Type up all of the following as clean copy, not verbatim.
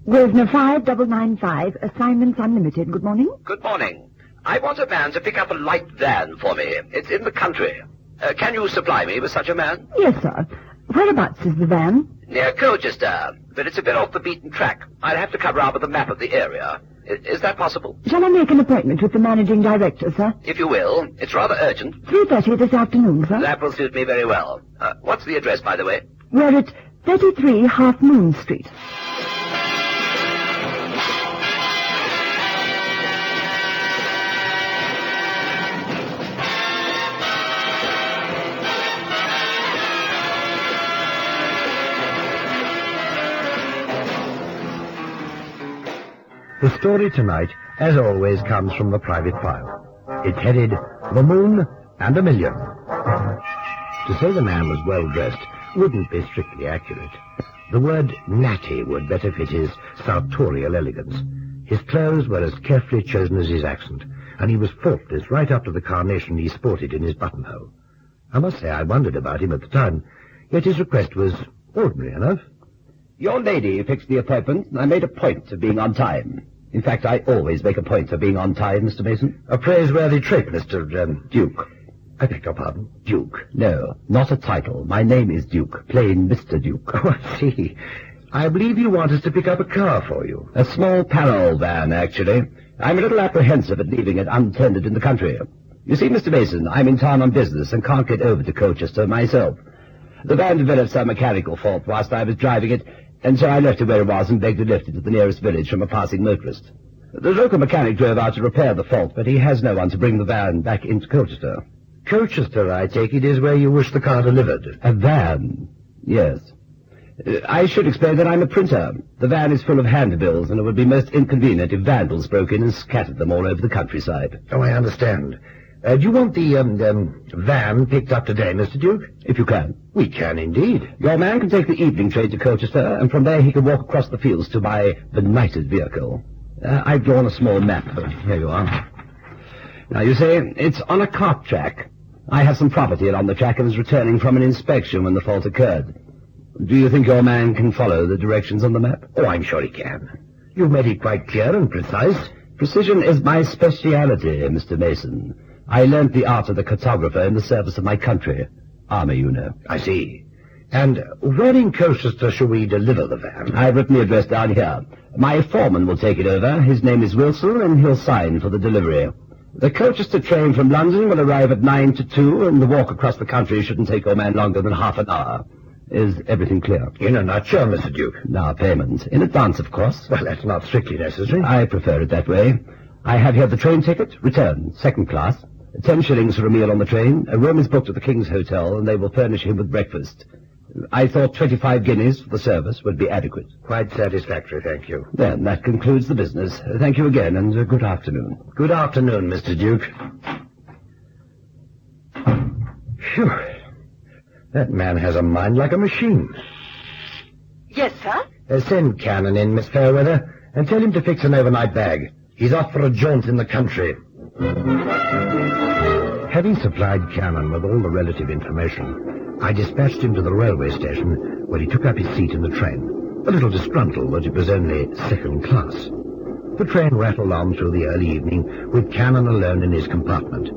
Grosvenor 5995, assignments unlimited. Good morning. Good morning. I want a man to pick up a light van for me. It's in the country. Can you supply me with such a man? Yes, sir. Whereabouts is the van? Near Colchester, but it's a bit off the beaten track. I'd have to cover up with a map of the area. Is that possible? Shall I make an appointment with the managing director, sir? If you will. It's rather urgent. 3:30 this afternoon, sir. That will suit me very well. What's the address, by the way? We're at 33 Half Moon Street. The story tonight, as always, comes from the private file. It's headed, The Moon and a Million. To say the man was well-dressed wouldn't be strictly accurate. The word natty would better fit his sartorial elegance. His clothes were as carefully chosen as his accent, and he was faultless right up to the carnation he sported in his buttonhole. I must say I wondered about him at the time, yet his request was ordinary enough. Your lady fixed the appointment, and I made a point of being on time. In fact, I always make a point of being on time, Mr. Mason. A praiseworthy trait, Mr. Duke. I beg your pardon? Duke. No, not a title. My name is Duke. Plain Mr. Duke. Oh, I see. I believe you want us to pick up a car for you. A small parole van, actually. I'm a little apprehensive at leaving it untended in the country. You see, Mr. Mason, I'm in town on business and can't get over to Colchester myself. The van developed some mechanical fault whilst I was driving it, and so I left it where it was and begged to lift it to the nearest village from a passing motorist. The local mechanic drove out to repair the fault, but he has no one to bring the van back into Colchester. Colchester, I take it, is where you wish the car delivered. A van? Yes. I should explain that I'm a printer. The van is full of handbills, and it would be most inconvenient if vandals broke in and scattered them all over the countryside. Oh, I understand. Do you want the, van picked up today, Mr. Duke? If you can. We can, indeed. Your man can take the evening train to Colchester, and from there he can walk across the fields to my benighted vehicle. I've drawn a small map. Here you are. Now, you see, it's on a cart track. I have some property on the track and was returning from an inspection when the fault occurred. Do you think your man can follow the directions on the map? Oh, I'm sure he can. You've made it quite clear and precise. Precision is my speciality, Mr. Mason. I learnt the art of the cartographer in the service of my country. Army, you know. I see. And where in Colchester shall we deliver the van? I've written the address down here. My foreman will take it over. His name is Wilson, and he'll sign for the delivery. The Colchester train from London will arrive at 9 to 2, and the walk across the country shouldn't take your man longer than half an hour. Is everything clear? In a nutshell, Mr. Duke. Now, payment. In advance, of course. Well, that's not strictly necessary. I prefer it that way. I have here the train ticket, return, second class. 10 shillings for a meal on the train. A room is booked at the King's Hotel, and they will furnish him with breakfast. I thought 25 guineas for the service would be adequate. Quite satisfactory, thank you. Then that concludes the business. Thank you again, and good afternoon. Good afternoon, Mr. Duke. Phew. That man has a mind like a machine. Yes, sir? Send Cannon in, Miss Fairweather, and tell him to fix an overnight bag. He's off for a jaunt in the country. Having supplied Cannon with all the relative information, I dispatched him to the railway station, where he took up his seat in the train, a little disgruntled that it was only second class. The train rattled on through the early evening, with Cannon alone in his compartment.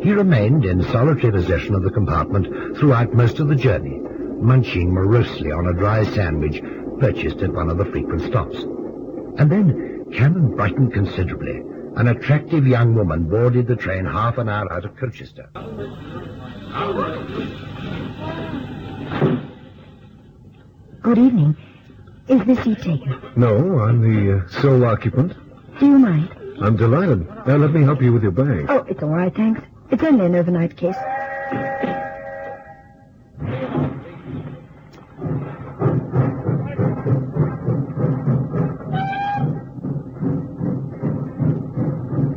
He remained in solitary possession of the compartment throughout most of the journey, munching morosely on a dry sandwich purchased at one of the frequent stops. And then Cannon brightened considerably. An attractive young woman boarded the train half an hour out of Colchester. Good evening. Is this seat taken? No, I'm the sole occupant. Do you mind? I'm delighted. Now, let me help you with your bag. Oh, it's all right, thanks. It's only an overnight case.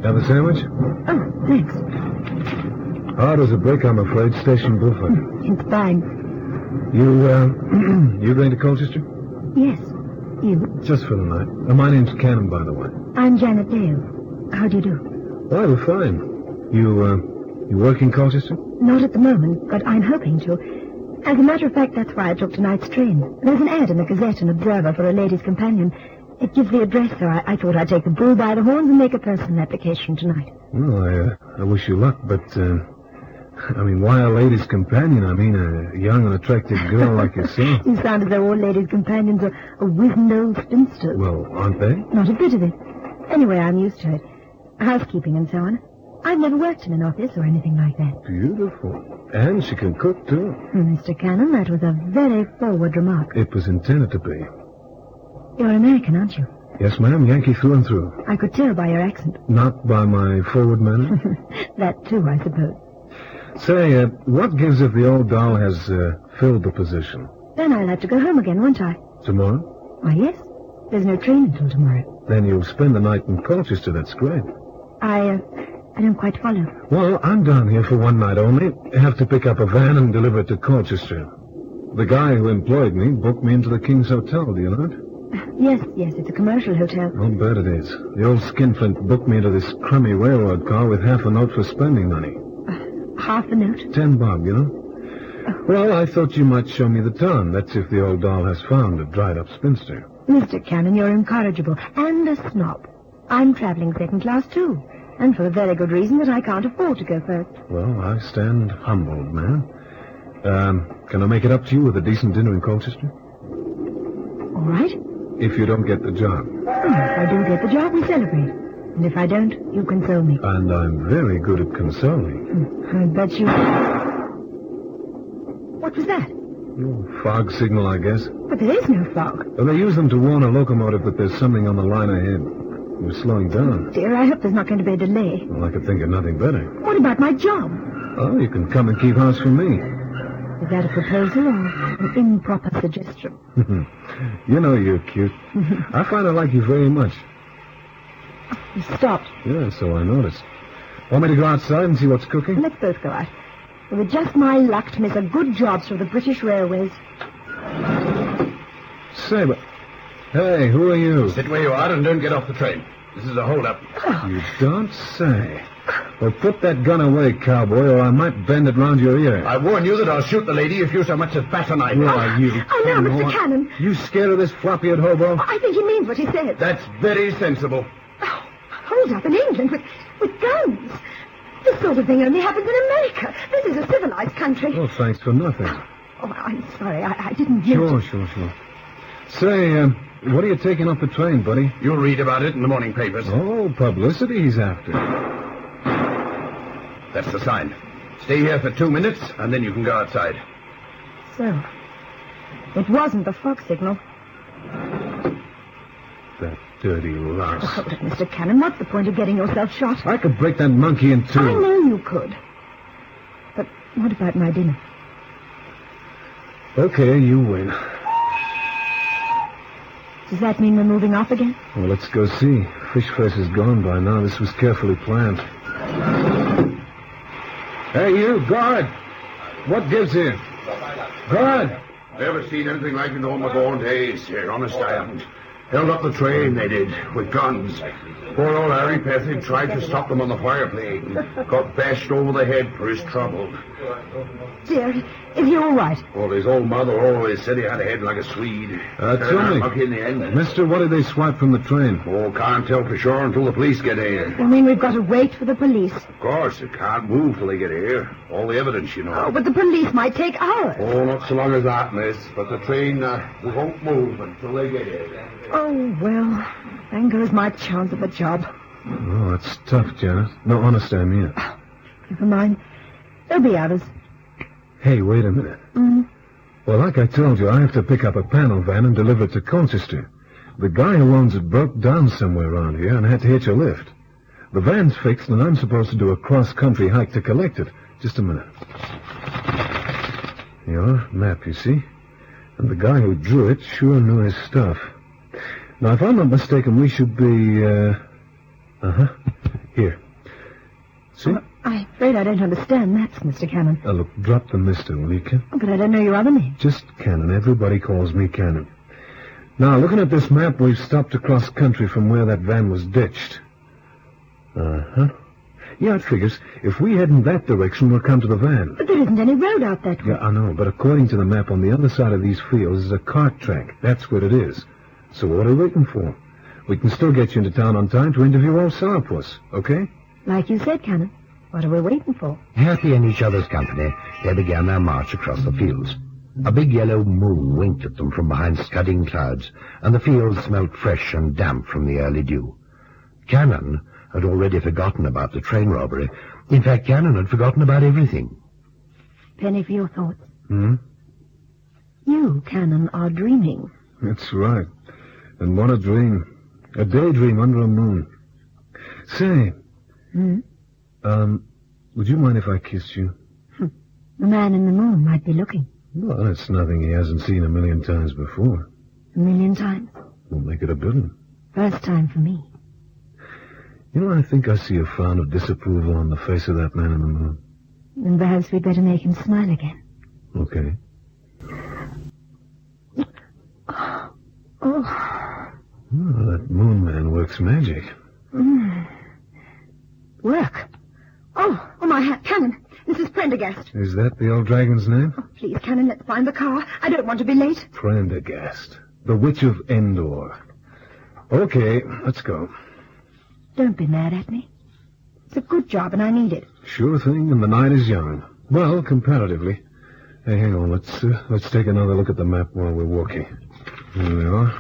Have a sandwich? Oh, thanks. Hard as a brick, I'm afraid. Station Bulford. It's fine. You going to Colchester? Yes. You? Just for the night. My name's Cannon, by the way. I'm Janet Dale. How do you do? Oh, we're fine. You work in Colchester? Not at the moment, but I'm hoping to. As a matter of fact, that's why I took tonight's train. There's an ad in the Gazette and Observer for a lady's companion. It gives the address, so I thought I'd take the bull by the horns and make a personal application tonight. Well, I wish you luck, but, why a lady's companion? I mean, a young and attractive girl like yourself. You sound as though all ladies' companions are wizened old spinsters. Well, aren't they? Not a bit of it. Anyway, I'm used to it. Housekeeping and so on. I've never worked in an office or anything like that. Beautiful. And she can cook, too. Mr. Cannon, that was a very forward remark. It was intended to be. You're American, aren't you? Yes, ma'am, Yankee through and through. I could tell by your accent. Not by my forward manner? That, too, I suppose. Say, what gives if the old doll has filled the position? Then I'll have to go home again, won't I? Tomorrow? Why, yes. There's no train until tomorrow. Then you'll spend the night in Colchester. That's great. I don't quite follow. Well, I'm down here for one night only. Have to pick up a van and deliver it to Colchester. The guy who employed me booked me into the King's Hotel, do you know it? Yes, it's a commercial hotel. I'll bet it is. The old skinflint booked me into this crummy railroad car with half a note for spending money. Half a note? $10, you know? Well, I thought you might show me the town. That's if the old doll has found a dried-up spinster. Mr. Cannon, you're incorrigible and a snob. I'm traveling second class, too. And for a very good reason that I can't afford to go first. Well, I stand humbled, ma'am. Can I make it up to you with a decent dinner in Colchester? All right. If you don't get the job. If I do get the job, we celebrate. And if I don't, you console me. And I'm very good at consoling. I bet you... What was that? Oh, fog signal, I guess. But there is no fog. Well, they use them to warn a locomotive that there's something on the line ahead. We're slowing down. Dear, I hope there's not going to be a delay. Well, I could think of nothing better. What about my job? Oh, you can come and keep house for me. Is that a proposal or an improper suggestion? You know you're cute. I find I like you very much. You stopped. Yeah, so I noticed. Want me to go outside and see what's cooking? Let's both go out. With just my luck to miss a good job through the British Railways. Say, but... Hey, who are you? Sit where you are and don't get off the train. This is a hold-up. You don't say. Well, put that gun away, cowboy, or I might bend it round your ear. I warn you that I'll shoot the lady if you so much as bat an eye. Who are you? Oh, no, Mr. Cannon. You scared of this floppy-head hobo? I think he means what he said. That's very sensible. Oh, hold up in England with guns. This sort of thing only happens in America. This is a civilized country. Oh, thanks for nothing. Oh, I'm sorry. I didn't mean Sure. Say, what are you taking off the train, buddy? You'll read about it in the morning papers. Oh, publicity he's after. That's the sign. Stay here for 2 minutes, and then you can go outside. So, it wasn't the fog signal. That dirty louse. Hold it, Mr. Cannon. What's the point of getting yourself shot? I could break that monkey in two. I know you could. But what about my dinner? Okay, you win. Does that mean we're moving off again? Well, let's go see. Fish face is gone by now. This was carefully planned. Hey, you, guard! What gives here? Guard! Never seen anything like it in all my born days, here. Honest, I haven't. Held up the train, they did, with guns. Poor old Harry Pethig tried to stop them on the fireplate and got bashed over the head for his trouble. Dear, is he all right? Well, his old mother always said he had a head like a Swede. Tell me. Lucky in the end. Mister, what did they swipe from the train? Oh, can't tell for sure until the police get here. You mean we've got to wait for the police? Of course, it can't move till they get here. All the evidence, you know. Oh, but the police might take hours. Oh, not so long as that, miss. But the train won't move until they get here. Oh, well, then goes my chance of a job. Oh, it's tough, Janet. No, honest, I mean it. Never mind. There'll be others. Hey, wait a minute. Well, like I told you, I have to pick up a panel van and deliver it to Colchester. The guy who owns it broke down somewhere around here and had to hitch a lift. The van's fixed, and I'm supposed to do a cross-country hike to collect it. Just a minute. Here, map, you see? And the guy who drew it sure knew his stuff. Now, if I'm not mistaken, we should be, here. See? Well, I'm afraid I don't understand maps, Mr. Cannon. Look, drop the mister, will you, Ken? Oh, but I don't know your other name. Just Cannon. Everybody calls me Cannon. Now, looking at this map, we've stopped across country from where that van was ditched. Yeah, it figures. If we head in that direction, we'll come to the van. But there isn't any road out that way. Yeah, I know, but according to the map, on the other side of these fields is a cart track. That's what it is. So what are we waiting for? We can still get you into town on time to interview old Sourpuss, okay? Like you said, Cannon. What are we waiting for? Happy in each other's company, they began their march across the fields. A big yellow moon winked at them from behind scudding clouds, and the fields smelt fresh and damp from the early dew. Cannon had already forgotten about the train robbery. In fact, Cannon had forgotten about everything. Penny for your thoughts. Hmm? You, Cannon, are dreaming. That's right. And what a dream. A daydream under a moon. Say, would you mind if I kissed you? The man in the moon might be looking. Well, that's nothing he hasn't seen 1,000,000 times before. 1,000,000 times. We'll make it 1,000,000,000. First time for me. You know, I think I see a frown of disapproval on the face of that man in the moon. Then perhaps we'd better make him smile again. Okay. Oh. Oh, that moon man works magic. Work. Oh, my hat. Cannon, this is Prendergast. Is that the old dragon's name? Oh, please, Cannon, let's find the car. I don't want to be late. Prendergast. The Witch of Endor. Okay, let's go. Don't be mad at me. It's a good job, and I need it. Sure thing, and the night is young. Well, comparatively. Hey, hang on. Let's take another look at the map while we're walking. Here we are.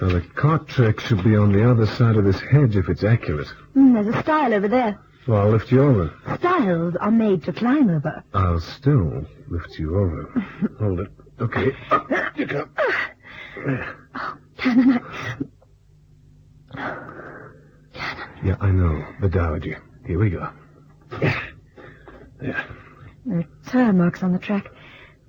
Now, the cart track should be on the other side of this hedge if it's accurate. There's a stile over there. Well, I'll lift you over. Stiles are made to climb over. I'll still lift you over. Hold it. Okay. Up you come. Oh, Cannon, Yeah, I know. The Dowager. Here we go. Yeah. There are tire marks on the track.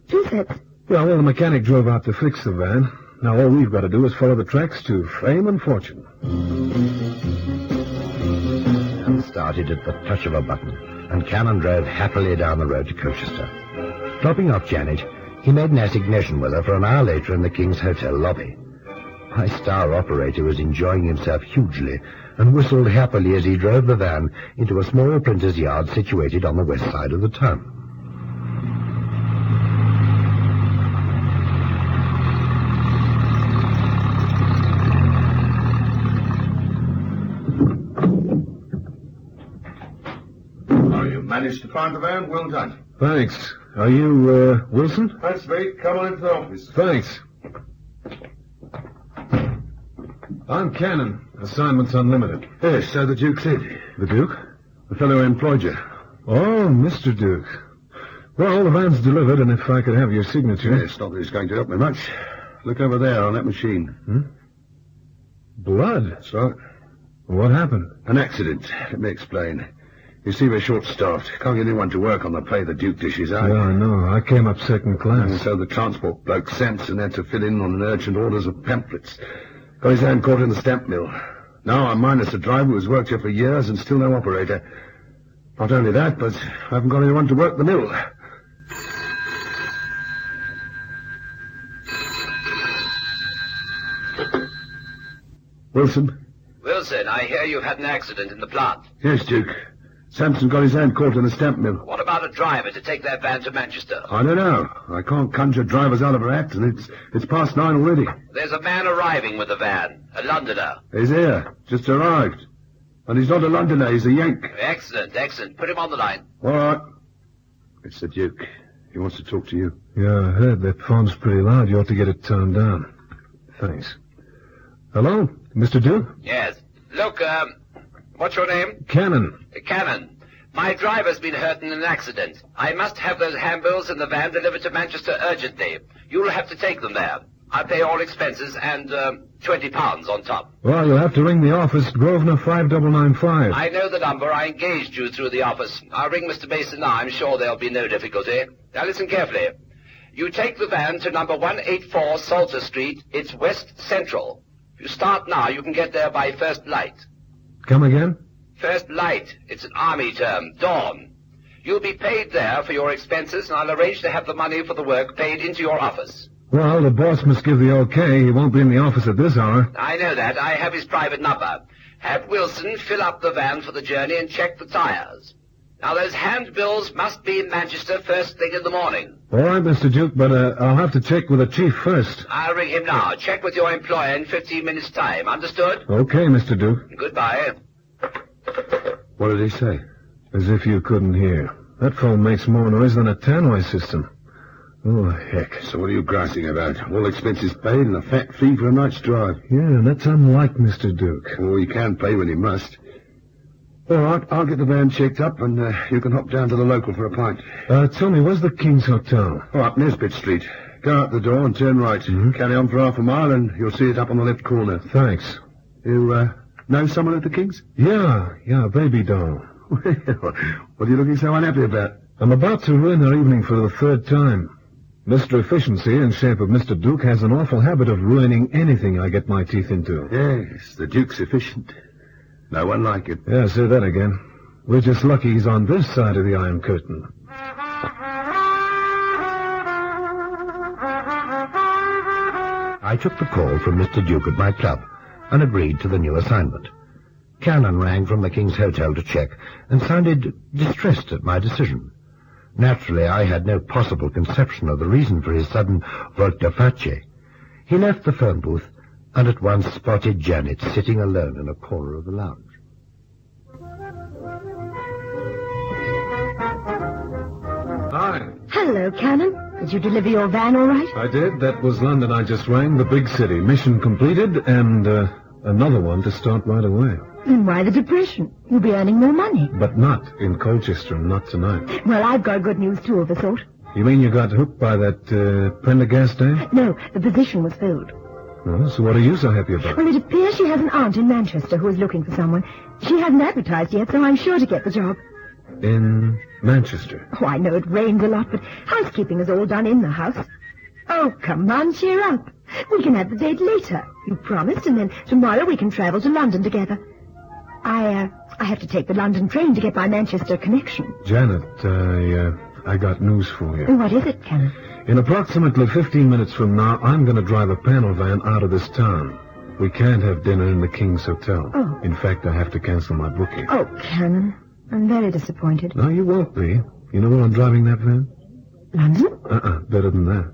2 sets. Well, the mechanic drove out to fix the van. Now all we've got to do is follow the tracks to fame and fortune. And started at the touch of a button, and Cannon drove happily down the road to Colchester. Dropping off Janet, he made an assignation with her for an hour later in the King's Hotel lobby. My star operator was enjoying himself hugely and whistled happily as he drove the van into a small printer's yard situated on the west side of the town. Managed to find the van? Well done. Thanks. Are you, Wilson? That's me. Come on into the office. Thanks. I'm Cannon. Assignments unlimited. Yes, so the Duke said. The Duke? The fellow who employed you. Oh, Mr. Duke. Well, the van's delivered, and if I could have your signature... Yes, not that it's going to help me much. Look over there on that machine. Blood? That's right. What happened? An accident. Let me explain. You see, we're short-staffed. Can't get anyone to work on the play the Duke dishes out. Yeah, I know. I came up second class. And so the transport bloke sent and had to fill in on an urgent orders of pamphlets. Got his hand caught in the stamp mill. Now I'm minus a driver who's worked here for years and still no operator. Not only that, but I haven't got anyone to work the mill. Wilson? Wilson, I hear you've had an accident in the plant. Yes, Duke. Samson got his hand caught in the stamp mill. What about a driver to take their van to Manchester? I don't know. I can't conjure drivers out of her act, and it's past 9 already. There's a man arriving with the van, a Londoner. He's here. Just arrived. And he's not a Londoner, he's a Yank. Excellent, excellent. Put him on the line. All right. It's the Duke. He wants to talk to you. Yeah, I heard. That phone's pretty loud. You ought to get it turned down. Thanks. Hello? Mr. Duke? Yes. Look, what's your name? Cannon. Cannon. My driver's been hurt in an accident. I must have those handbills in the van delivered to Manchester urgently. You'll have to take them there. I'll pay all expenses and, £20 on top. Well, you'll have to ring the office, Grosvenor 5995. I know the number. I engaged you through the office. I'll ring Mr. Mason now. I'm sure there'll be no difficulty. Now listen carefully. You take the van to number 184 Salter Street. It's West Central. If you start now, you can get there by first light. Come again? First light. It's an army term. Dawn. You'll be paid there for your expenses, and I'll arrange to have the money for the work paid into your office. Well, the boss must give the okay. He won't be in the office at this hour. I know that. I have his private number. Have Wilson fill up the van for the journey and check the tires. Now, those handbills must be in Manchester first thing in the morning. All right, Mr. Duke, but I'll have to check with the chief first. I'll ring him now. Check with your employer in 15 minutes' time. Understood? Okay, Mr. Duke. Goodbye. What did he say? As if you couldn't hear. That phone makes more noise than a tannoy system. Oh, heck. So what are you grousing about? All expenses paid and a fat fee for a night's drive. Yeah, that's unlike Mr. Duke. Oh, he can pay when he must. All right, I'll get the van checked up and you can hop down to the local for a pint. Tell me, where's the King's Hotel? Oh, up Nesbitt Street. Go out the door and turn right. Mm-hmm. Carry on for half a mile and you'll see it up on the left corner. Thanks. You know someone at the King's? Yeah, baby doll. What are you looking so unhappy about? I'm about to ruin her evening for the third time. Mr. Efficiency, in shape of Mr. Duke, has an awful habit of ruining anything I get my teeth into. Yes, the Duke's efficient. No one like it. Yeah, say that again. We're just lucky he's on this side of the Iron Curtain. I took the call from Mr. Duke at my club and agreed to the new assignment. Cannon rang from the King's Hotel to check and sounded distressed at my decision. Naturally, I had no possible conception of the reason for his sudden volte-face. He left the phone booth and at once spotted Janet sitting alone in a corner of the lounge. Hi. Hello, Cannon. Did you deliver your van all right? I did. That was London I just rang, the big city. Mission completed, and another one to start right away. Then why the depression? You'll be earning more money. But not in Colchester, not tonight. Well, I've got good news, too, of a sort. You mean you got hooked by that Prendergast dame? No, the position was filled. Oh, so what are you so happy about? Well, it appears she has an aunt in Manchester who is looking for someone. She hasn't advertised yet, so I'm sure to get the job. In Manchester? Oh, I know it rains a lot, but housekeeping is all done in the house. Oh, come on, cheer up. We can have the date later. You promised, and then tomorrow we can travel to London together. I have to take the London train to get my Manchester connection. Janet, I got news for you. What is it, Cannon? In approximately 15 minutes from now, I'm going to drive a panel van out of this town. We can't have dinner in the King's Hotel. Oh. In fact, I have to cancel my booking. Oh, Cannon, I'm very disappointed. No, you won't be. You know where I'm driving that van? London? Better than that.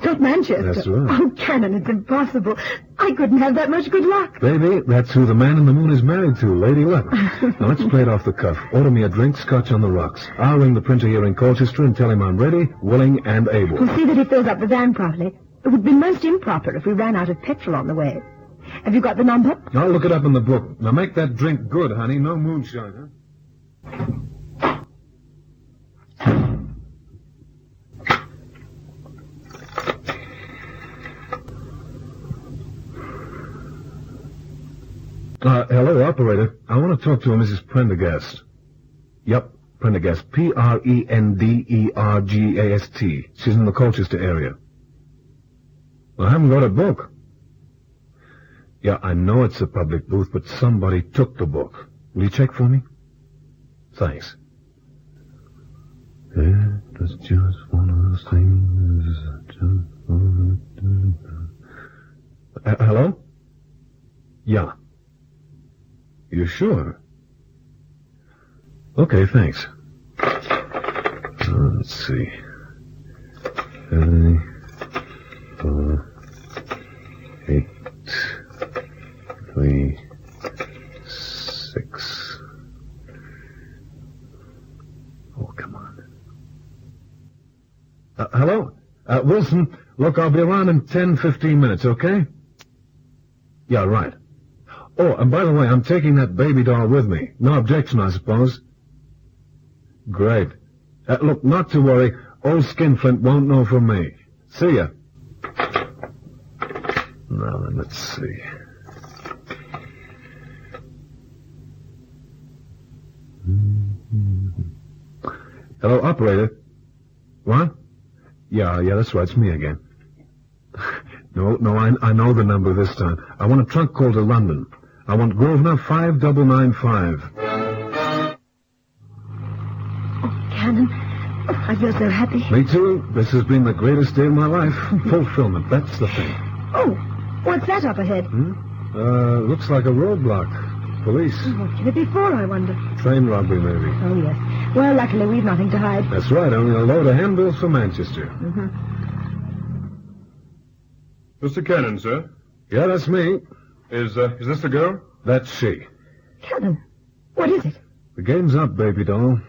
Not Manchester. That's right. Oh, Cannon, it's impossible. I couldn't have that much good luck. Baby, that's who the man in the moon is married to, Lady Luck. Now, let's play it off the cuff. Order me a drink, scotch on the rocks. I'll ring the printer here in Colchester and tell him I'm ready, willing, and able. We'll see that he fills up the van properly. It would be most improper if we ran out of petrol on the way. Have you got the number? I'll look it up in the book. Now, make that drink good, honey. No moonshine, huh? Hello, operator. I want to talk to a Mrs. Prendergast. Yep, Prendergast. Prendergast. She's in the Colchester area. Well, I haven't got a book. Yeah, I know it's a public booth, but somebody took the book. Will you check for me? Thanks. It was just one of those things. Hello? Yeah. You sure? Okay, thanks. Let's see. 4, 8, 3, 6. Oh, come on. Hello? Wilson, look, I'll be around in 10-15 minutes, okay? Yeah, right. Oh, and by the way, I'm taking that baby doll with me. No objection, I suppose. Great. Look, not to worry. Old Skinflint won't know from me. See ya. Now then, let's see. Hello, operator. What? Yeah, that's right. It's me again. No, I know the number this time. I want a trunk call to London. I want Grosvenor 5995. Oh, Cannon, I feel so happy. Me too. This has been the greatest day of my life. Fulfillment, that's the thing. Oh, what's that up ahead? Looks like a roadblock. Police. What can it be for, I wonder? Train robbery, maybe. Oh, yes. Well, luckily we've nothing to hide. That's right, only a load of handbills for Manchester. Mr. Cannon, sir. Yeah, that's me. Is this the girl? That's she. Cannon, what is it? The game's up, baby doll.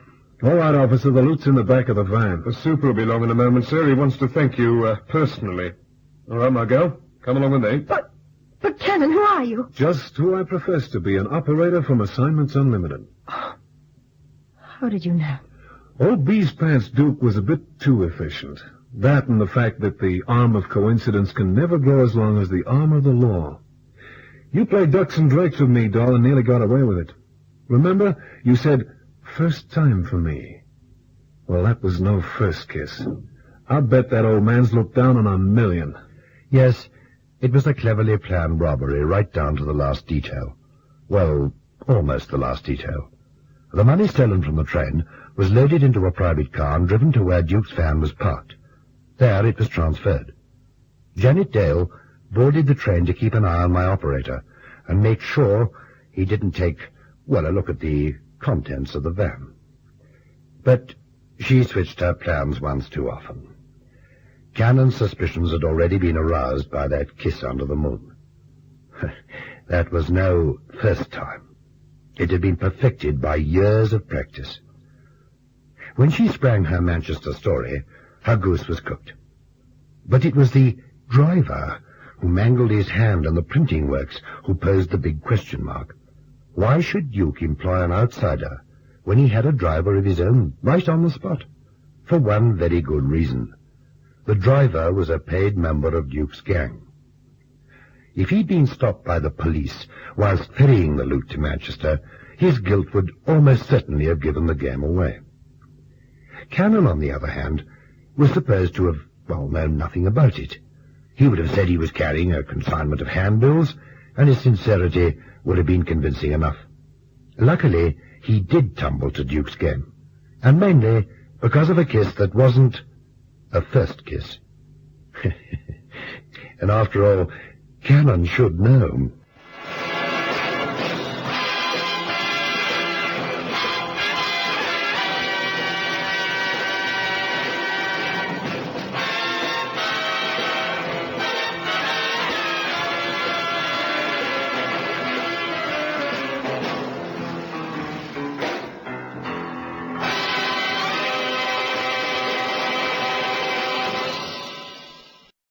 All right, officer, the loot's in the back of the van. The super will be along in a moment, sir. He wants to thank you, personally. All right, my girl. Come along with me. But Cannon, who are you? Just who I profess to be, an operator from Assignments Unlimited. How did you know? Old Bee's Pants Duke was a bit too efficient. That and the fact that the arm of coincidence can never grow as long as the arm of the law. You played ducks and drakes with me, doll, and nearly got away with it. Remember? You said, first time for me. Well, that was no first kiss. I'll bet that old man's looked down on 1,000,000. Yes, it was a cleverly planned robbery right down to the last detail. Well, almost the last detail. The money stolen from the train was loaded into a private car and driven to where Duke's van was parked. There it was transferred. Janet Dale boarded the train to keep an eye on my operator and make sure he didn't take, well, a look at the contents of the van. But she switched her plans once too often. Cannon's suspicions had already been aroused by that kiss under the moon. That was no first time. It had been perfected by years of practice. When she sprang her Manchester story, her goose was cooked. But it was the driver who mangled his hand on the printing works who posed the big question mark. Why should Duke employ an outsider when he had a driver of his own right on the spot? For one very good reason. The driver was a paid member of Duke's gang. If he'd been stopped by the police whilst ferrying the loot to Manchester, his guilt would almost certainly have given the game away. Cannon, on the other hand, was supposed to have, well, known nothing about it. He would have said he was carrying a consignment of handbills, and his sincerity would have been convincing enough. Luckily, he did tumble to Duke's game, and mainly because of a kiss that wasn't a first kiss. And after all, Cannon should know.